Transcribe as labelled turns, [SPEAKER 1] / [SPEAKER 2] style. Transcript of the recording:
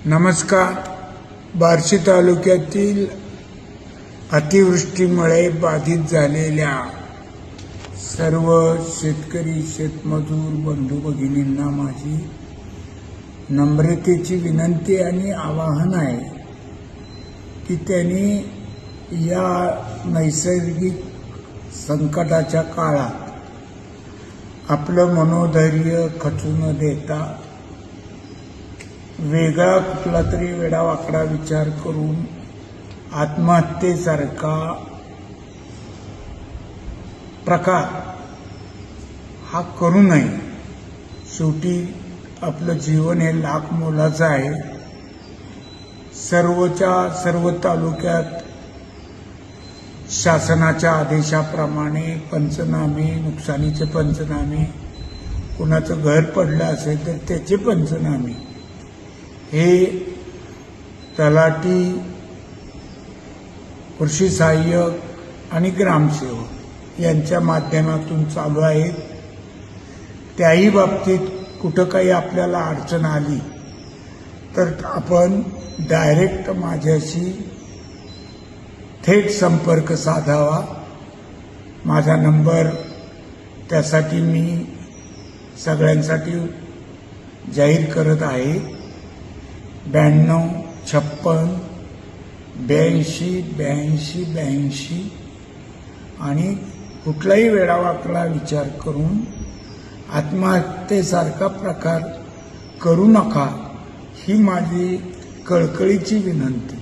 [SPEAKER 1] नमस्कार. बार्शी तालुक्यातील अतिवृष्टीमुळे बाधित झालेल्या सर्व शेतकरी शेतमजूर बंधू भगिनींना माझी नम्रतेची विनंती आणि आवाहन आहे की त्यांनी या नैसर्गिक संकटाच्या काळात आपलं मनोधैर्य खचू न देता वेगळा कुठला तरी वेडावाकडा विचार करून आत्महत्येसारखा प्रकार हा करू नये. शेवटी आपलं जीवन हे लाख मोलाचं आहे. सर्व तालुक्यात शासनाच्या आदेशाप्रमाणे पंचनामे, नुकसानीचे पंचनामे, कुणाचं घर पडलं असेल तर त्याचे पंचनामे हे तलाठी, कृषी सहाय्यक आणि ग्रामसेवक यांच्या माध्यमातून चालू आहेत. त्याही बाबतीत कुठं काही आपल्याला अडचण आली तर आपण डायरेक्ट माझ्याशी थेट संपर्क साधावा. माझा नंबर त्यासाठी मी सगळ्यांसाठी जाहीर करत आहे. 9256 82 82 आणि कुठलाही वेडावाकडा विचार करून आत्महत्येसारखा प्रकार करू नका, ही माझी कळकळीची विनंती.